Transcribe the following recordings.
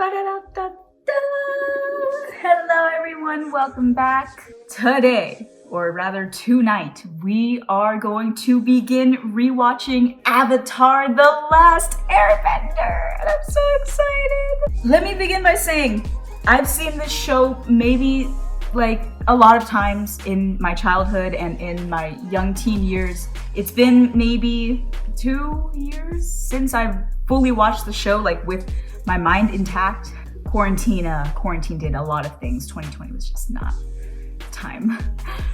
Ba-da-da-da-da. Hello everyone, welcome back. Today, or rather tonight, we are going to begin rewatching Avatar: The Last Airbender, and I'm so excited. Let me begin by saying, I've seen this show maybe like a lot of times in my childhood and in my young teen years. It's been maybe 2 years since I've fully watched the show, like with my mind intact. Quarantine did a lot of things. 2020 was just not time.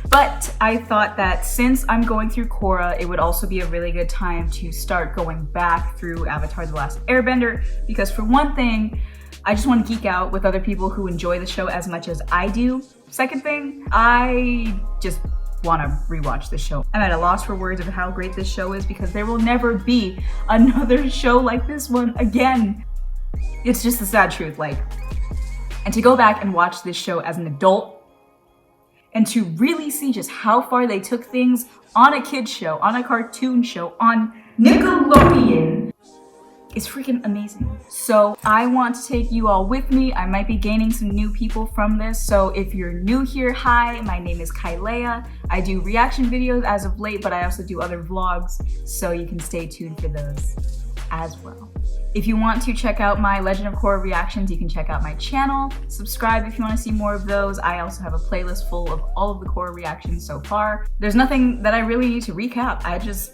But I thought that since I'm going through Korra, it would also be a really good time to start going back through Avatar: The Last Airbender, because for one thing, I just want to geek out with other people who enjoy the show as much as I do. Second thing, I just want to rewatch the show. I'm at a loss for words of how great this show is, because there will never be another show like this one again. It's just the sad truth, and to go back and watch this show as an adult and to really see just how far they took things on a kid's show, on a cartoon show, on Nickelodeon, is freaking amazing. So I want to take you all with me. I might be gaining some new people from this. So if you're new here, hi, my name is Kaileia. I do reaction videos as of late, but I also do other vlogs, so you can stay tuned for those as well. If you want to check out my Legend of Korra reactions, you can check out my channel. Subscribe if you want to see more of those. I also have a playlist full of all of the Korra reactions so far. There's nothing that I really need to recap.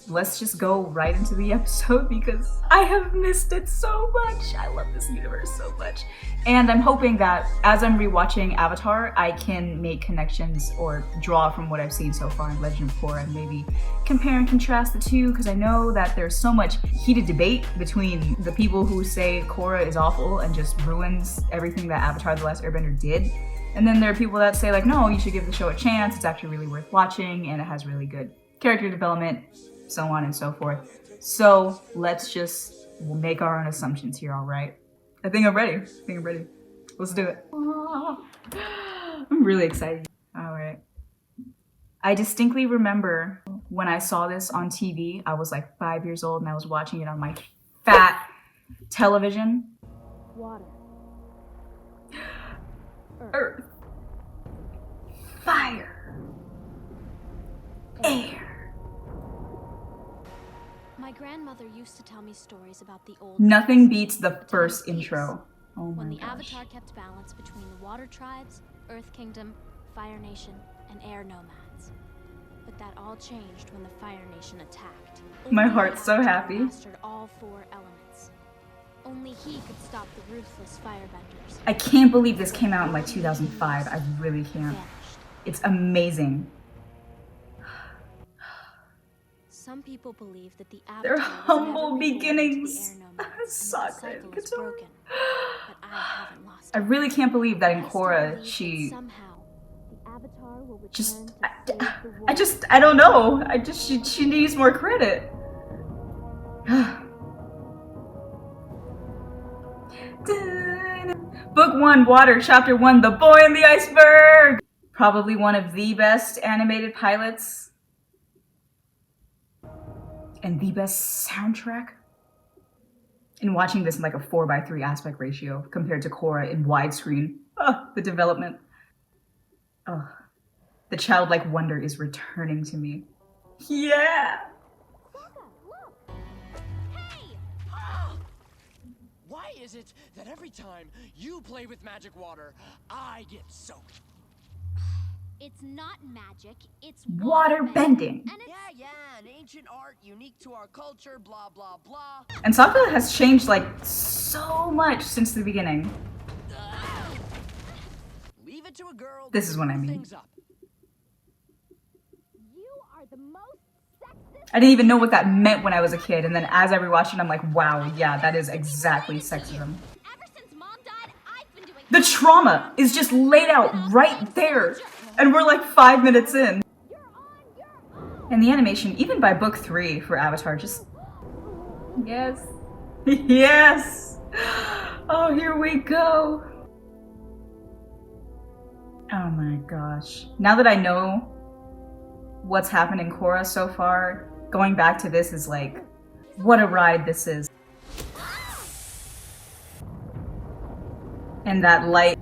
Let's just go right into the episode, because I have missed it so much. I love this universe so much. And I'm hoping that as I'm rewatching Avatar, I can make connections or draw from what I've seen so far in Legend of Korra and maybe compare and contrast the two, because I know that there's so much heated debate between the people who say Korra is awful and just ruins everything that Avatar: The Last Airbender did. And then there are people that say no, you should give the show a chance. It's actually really worth watching and it has really good character development, so on and so forth. So let's just make our own assumptions here, all right? I think I'm ready. Let's do it. I'm really excited. All right. I distinctly remember when I saw this on TV, I was like 5 years old and I was watching it on my fat television. Water. Earth. Fire. Air. My grandmother used to tell me stories about the old Nothing beats the first intro. Oh my when the gosh. Avatar kept balance between the Water Tribes, Earth Kingdom, Fire Nation, and Air Nomads. But that all changed when the Fire Nation attacked. My heart's so happy. Mastered all 4 elements. Only he could stop the ruthless firebenders. I can't believe this came out in like 2005. I really can't. Vanished. It's amazing. Some people believe that the Their Avatar was humble never reborn beginnings. into the Air Nomads, and Suck the cycle it. is broken. But I haven't lost I hope. really can't believe that in I still Korra, believe that she somehow the Avatar will return just, to save the world. I don't know. She needs more credit. Book 1, Water, Chapter 1, The Boy in the Iceberg. Probably one of the best animated pilots. And the best soundtrack. And watching this in like a 4:3 aspect ratio compared to Korra in widescreen. Oh, the development. Oh, the childlike wonder is returning to me. Yeah! Hey! Why is it that every time you play with magic water, I get soaked? It's not magic, it's Water bending. And it's Yeah, an ancient art unique to our culture, blah, blah, blah. And Sokka has changed like so much since the beginning. Leave it to a girl. This is what I to mean. things up. you are the most sexist. I didn't even know what that meant when I was a kid, and then as I rewatched it, I'm like, wow, yeah, that is exactly sexism. Ever since Mom died, I've been doing The trauma is just laid out right there, and we're like 5 minutes in. And the animation, even by book 3 for Avatar, just... Yes. Yes! Oh, here we go. Oh my gosh. Now that I know what's happened in Korra so far, going back to this is like, what a ride this is. And that light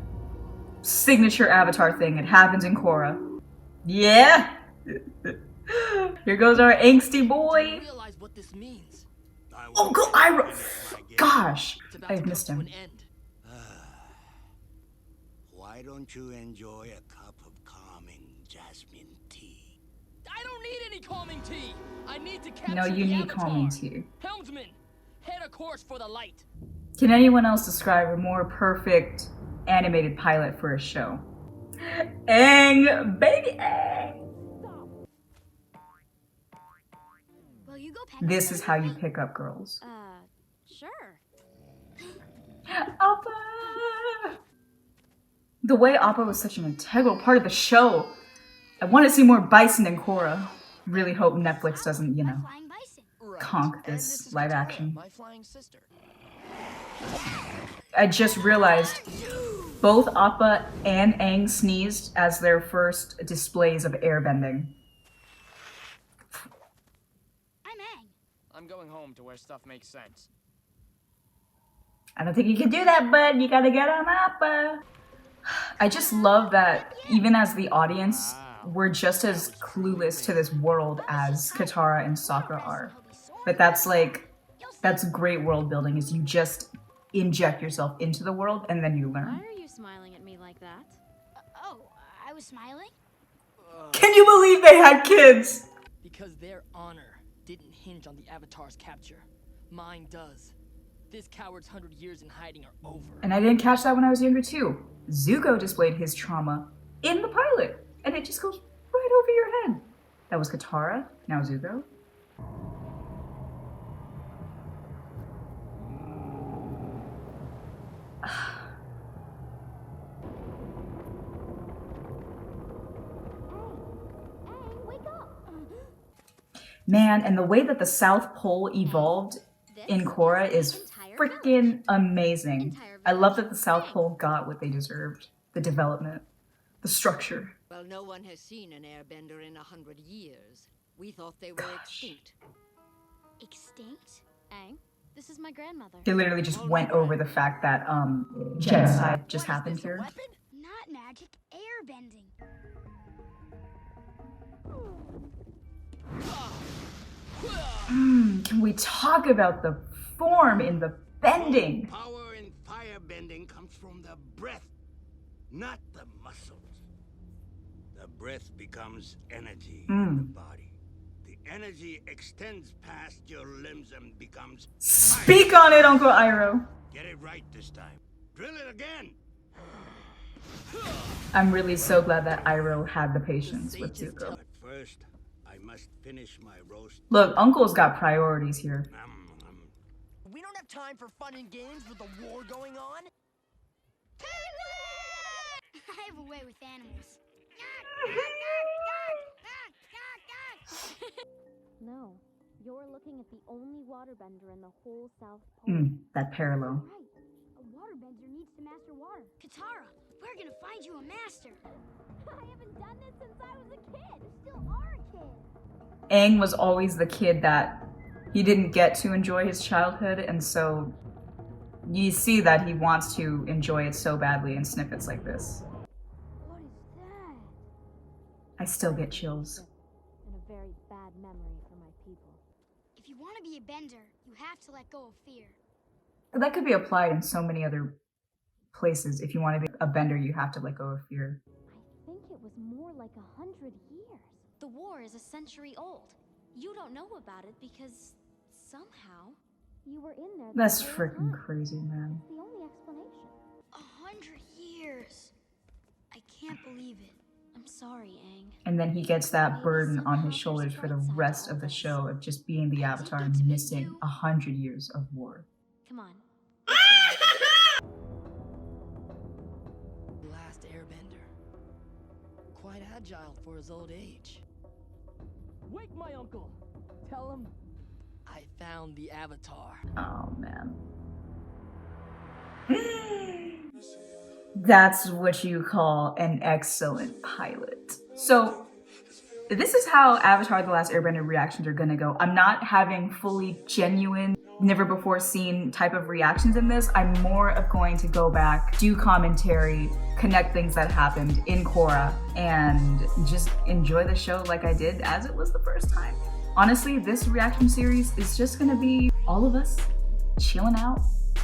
signature Avatar thing, it happens in Korra. Yeah! Here goes our angsty boy. Realize what this means. Uncle Iroh! Gosh, I've missed him. Why don't you enjoy a cup of calming jasmine tea? I don't need any calming tea. I need to capture No, you the need Avatar. calming tea. Helmsman, head a course for the light. Can anyone else describe a more perfect animated pilot for a show? Aang, baby Aang! Will you go pack This up is how you everything? pick up girls. Sure. Appa! The way Appa was such an integral part of the show. I want to see more Bison and Korra. Really hope Netflix doesn't, you My know, flying bison. Right. conk And this is live Katara, action. My flying sister. I just realized both Appa and Aang sneezed as their first displays of airbending. I'm Aang. I'm going home to where stuff makes sense. I don't think you can do that, bud. You gotta get on Appa. I just love that even as the audience, we're just as clueless to this world as Katara and Sokka are. But that's great world building, is you just inject yourself into the world and then you Why learn. are you smiling at me like that? I was smiling? Can you believe they had kids? Because their honor didn't hinge on the Avatar's capture. Mine does. This coward's 100 years in hiding are over. And I didn't catch that when I was younger too. Zuko displayed his trauma in the pilot, and it just goes right over your head. That was Katara, now Zuko. Aang, wake up! Man, and the way that the South Pole evolved in Korra is freaking amazing. I love that the South Pole got what they deserved. The development, the structure. Well, no one has seen an airbender in 100 years. We thought they were Gosh. extinct. Extinct? Aang, this is my grandmother. They literally just went over the fact that genocide just happened here. Not magic, airbending. Can we talk about the form in the bending? Power in firebending comes from the breath, not the muscles. The breath becomes energy in the body. The energy extends past your limbs and becomes Speak on it, Uncle Iroh. Get it right this time. Drill it again. I'm really so glad that Iroh had the patience with Zuko. But first, I must finish my roast. Look, Uncle's got priorities here. We don't have time for fun and games with the war going on. I have a way with animals. No, you're looking at the only waterbender in the whole South Pole. That parallel. Right. A waterbender needs to master water. Katara, we're gonna find you a master. I haven't done this since I was a kid. You still are a kid. Aang was always the kid that he didn't get to enjoy his childhood, and so you see that he wants to enjoy it so badly in snippets like this. What is that? I still get chills. And a very bad memory for my people. If you want to be a bender, you have to let go of fear. That could be applied in so many other places. If you want to be a bender, you have to let go of fear. I think it was more like 100 years. The war is a century old. You don't know about it because somehow You were in there. That's the whole freaking time. crazy, man. That's the only explanation. 100 years. I can't believe it. I'm sorry, Aang. And then he gets that burden on his shoulders for the rest of the show of just being the Avatar and missing 100 years of war. Come on. Last airbender. Quite agile for his old age. Wake my uncle. Tell him I found the Avatar. Oh, man. That's what you call an excellent pilot. So, this is how Avatar The Last Airbender reactions are gonna go. I'm not having fully genuine, never before seen type of reactions in this. I'm more of going to go back, do commentary, connect things that happened in Korra, and just enjoy the show like I did as it was the first time. Honestly, this reaction series is just gonna be all of us chilling out,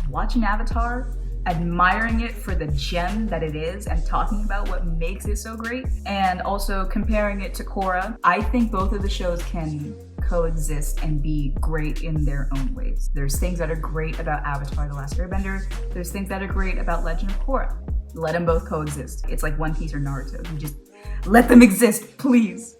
watching Avatar, admiring it for the gem that it is and talking about what makes it so great, and also comparing it to Korra. I think both of the shows can coexist and be great in their own ways. There's things that are great about Avatar The Last Airbender. There's things that are great about Legend of Korra. Let them both coexist. It's like One Piece or Naruto. You just let them exist, please.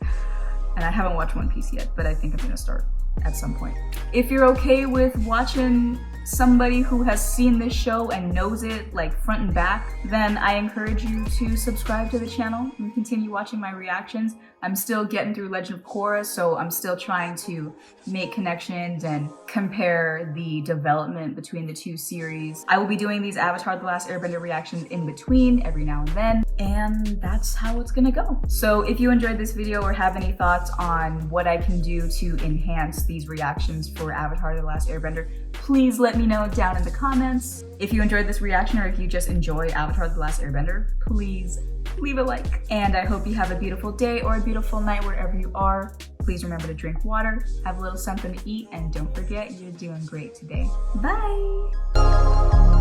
And I haven't watched One Piece yet, but I think I'm gonna start at some point. If you're okay with watching somebody who has seen this show and knows it like front and back, then I encourage you to subscribe to the channel and continue watching my reactions. I'm still getting through Legend of Korra, so I'm still trying to make connections and compare the development between the two series. I will be doing these Avatar The Last Airbender reactions in between every now and then, and that's how it's gonna go. So if you enjoyed this video or have any thoughts on what I can do to enhance these reactions for Avatar The Last Airbender, please let me know down in the comments. If you enjoyed this reaction or if you just enjoy Avatar The Last Airbender, please leave a like. And I hope you have a beautiful day or a beautiful night wherever you are. Please remember to drink water, have a little something to eat, and don't forget you're doing great today. Bye!